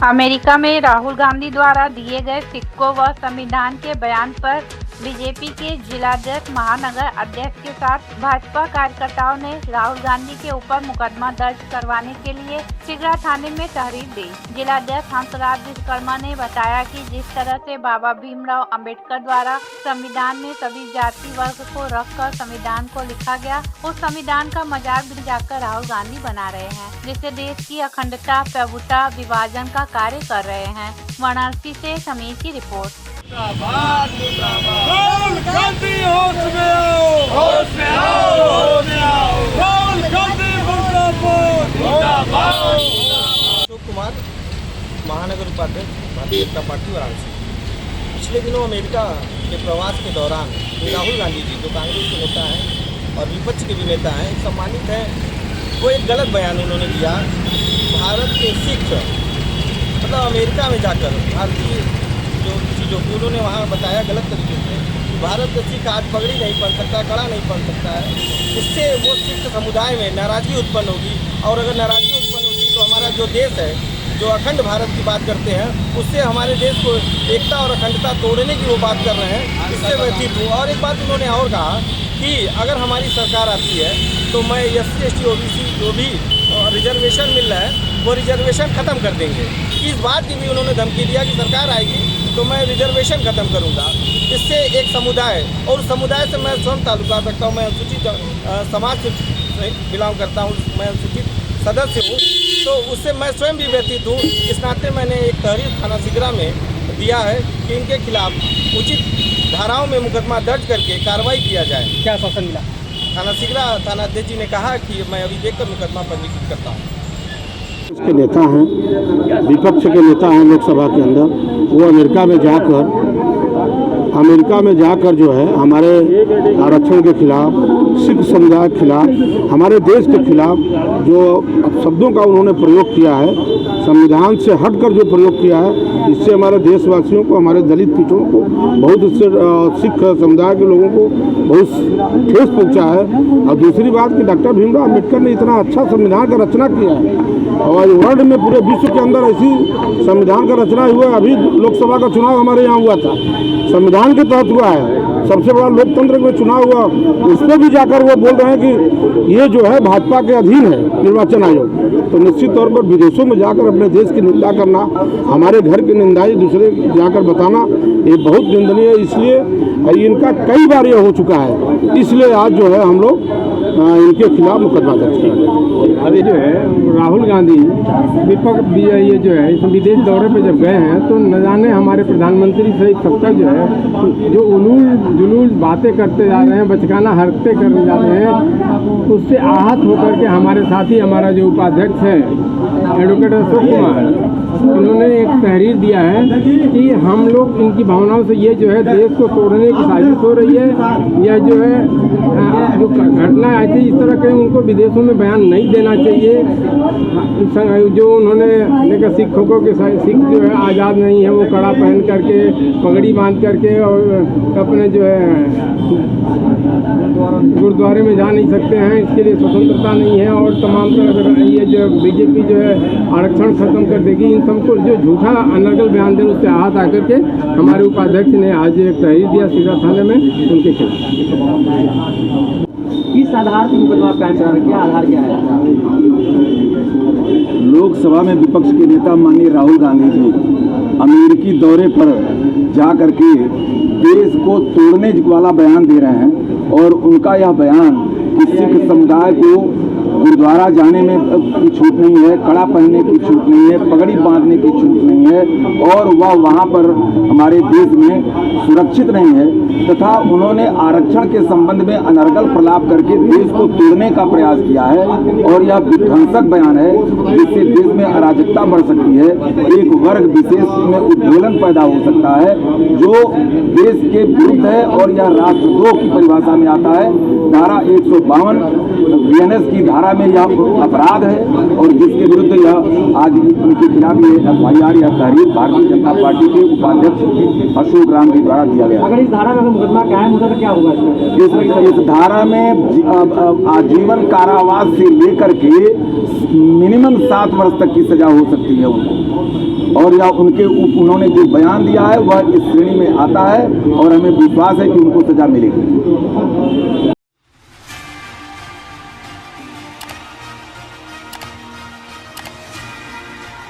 America में राहुल गांधी द्वारा दिए गए सिक्कों व संविधान के बयान पर बीजेपी के जिलाध्यक्ष महानगर अध्यक्ष के साथ भाजपा कार्यकर्ताओं ने राहुल गांधी के ऊपर मुकदमा दर्ज करवाने के लिए सिगरा थाने में तहरीर दी। जिलाध्यक्ष हंसराज विश्वकर्मा ने बताया कि जिस तरह से बाबा भीमराव अंबेडकर द्वारा संविधान में सभी जाति वर्ग को रखकर संविधान को लिखा गया, उस संविधान का मजाक दिखाकर राहुल गांधी बना रहे हैं, जिससे देश की अखंडता, प्रभुता, विभाजन का कार्य कर रहे हैं। वाराणसी से समीर की रिपोर्ट। राहुल गांधी होश में आओ, होश में आओ, होश में आओ। राहुल गांधी मुर्दाबाद। अशोक कुमार, महानगर उपाध्यक्ष, भारतीय जनता पार्टी वाराणसी। पिछले दिनों अमेरिका के प्रवास के दौरान राहुल गांधी जी, जो कांग्रेस के नेता हैं और विपक्ष के भी नेता हैं, सम्मानित हैं, वो एक गलत बयान उन्होंने दिया। भारत के सिख मतलब अमेरिका में जाकर भारतीय जो चीज़ों को उन्होंने वहाँ बताया गलत तरीके से, भारत का सिख आज पगड़ी नहीं पहन सकता, कड़ा नहीं पहन सकता है। इससे वो सिख समुदाय में नाराज़गी उत्पन्न होगी, और अगर नाराज़गी उत्पन्न होगी तो हमारा जो देश है, जो अखंड भारत की बात करते हैं, उससे हमारे देश को एकता और अखंडता तोड़ने की वो बात कर रहे हैं। इससे व्यतीत हूँ। और एक बात उन्होंने और कहा कि अगर हमारी सरकार आती है तो मैं SC ST OBC जो भी रिजर्वेशन मिल रहा है वो रिजर्वेशन ख़त्म कर देंगे। इस बात की भी उन्होंने धमकी दिया कि सरकार आएगी तो मैं रिजर्वेशन ख़त्म करूंगा। इससे एक समुदाय, और समुदाय से मैं स्वयं ताल्लुका रखता हूँ, मैं अनुसूचित समाज से बिलोंग करता हूँ, मैं अनुसूचित सदस्य हूँ, तो उससे मैं स्वयं भी व्यतीत हूँ। इस नाते मैंने एक तहरीर थाना सिगरा में दिया है कि इनके खिलाफ उचित धाराओं में मुकदमा दर्ज करके कार्रवाई किया जाए। क्या शासन मिला? थाना सिगरा थानाध्यक्ष जी ने कहा कि मैं अभी देखकर मुकदमा पंजीकृत करता हूँ। उसके नेता हैं, विपक्ष के नेता हैं लोकसभा के अंदर, वो अमेरिका में जाकर जो है हमारे आरक्षण के खिलाफ, सिख समुदाय के खिलाफ, हमारे देश के खिलाफ जो शब्दों का उन्होंने प्रयोग किया है, संविधान से हटकर जो प्रयोग किया है, इससे हमारे देशवासियों को, हमारे दलित पिछड़ों को बहुत, इससे सिख समुदाय के लोगों को बहुत ठेस पहुंचा है। और दूसरी बात कि डॉक्टर भीमराव अंबेडकर ने इतना अच्छा संविधान का रचना किया है, और वर्ल्ड में पूरे विश्व के अंदर ऐसी संविधान का रचना हुआ है। अभी लोकसभा का चुनाव हमारे यहाँ हुआ था, संविधान के तहत हुआ है, सबसे बड़ा लोकतंत्र में चुनाव हुआ, उस पर भी जाकर वो बोल रहे हैं कि ये जो है भाजपा के अधीन है निर्वाचन आयोग। तो निश्चित तौर पर विदेशों में जाकर अपने देश की निंदा करना, हमारे घर की निंदाई दूसरे जाकर बताना, ये बहुत निंदनीय है। इसलिए इनका कई बार ये हो चुका है, इसलिए आज जो है हम लोग इनके खिलाफ मुकदमा दर्ज किया। अभी जो है राहुल गांधी विपक्ष ये जो है विदेश दौरे पे जब गए हैं तो न जाने हमारे प्रधानमंत्री सहित सब तक जो है जो जुलूल बातें करते जा रहे हैं, बचकाना हरकतें करने जा रहे हैं, उससे आहत होकर के हमारे साथी, हमारा जो उपाध्यक्ष है एडवोकेट अशोक कुमार, उन्होंने एक तहरीर दिया है कि हम लोग इनकी भावनाओं से ये जो है देश को तोड़ने की साजिश हो रही है। यह जो है जो घटना आई थी इस तरह के, उनको विदेशों में बयान नहीं देना चाहिए। जो उन्होंने देखा सिखों के सिख जो है आज़ाद नहीं है, वो कड़ा पहन करके, पगड़ी बांध करके और अपने जो है गुरुद्वारे में जा नहीं सकते हैं, इसके लिए स्वतंत्रता नहीं है, और तमाम तरह ये जो बीजेपी जो है आरक्षण खत्म कर देगी, इन सबको जो झूठा अनर्गल बयान दे उससे आहत आकर के हमारे उपाध्यक्ष ने आज एक तहरीर दिया सिगरा थाने में उनके खिलाफ। किस आधार पर मुकदमा कायम करा, क्या आधार क्या है? लोकसभा में विपक्ष के नेता माननीय राहुल गांधी जी अमेरिकी दौरे पर जा करके देश को तोड़ने वाला बयान दे रहे हैं, और उनका यह बयान कि सिख समुदाय को गुरुद्वारा जाने में की छूट नहीं है, कड़ा पहनने की छूट नहीं है, पगड़ी बांधने की छूट नहीं है, और वह वहाँ पर हमारे देश में सुरक्षित नहीं है, तथा उन्होंने आरक्षण के संबंध में अनर्गल प्रलाप करके देश को तोड़ने का प्रयास किया है, और यह विध्वंसक बयान है जिससे देश में अराजकता बढ़ सकती है, एक वर्ग विशेष में उद्वेलन पैदा हो सकता है जो देश के विरुद्ध है, और यह राष्ट्रद्रोह की परिभाषा में आता है। धारा 152 BNS की धारा में यह अपराध है, और जिसके विरुद्ध यह आज उनके खिलाफ ये FIR या तहरीर भारतीय जनता पार्टी के उपाध्यक्ष अशोक राम के द्वारा दिया गया। अगर इस धारा में मुकदमा कायम होता तो क्या होगा? इस धारा में आजीवन कारावास से लेकर के मिनिमम 7 वर्ष तक की सजा हो सकती है उनको, और या उन्होंने जो बयान दिया है वह इस श्रेणी में आता है और हमें विश्वास है कि उनको सजा मिलेगी।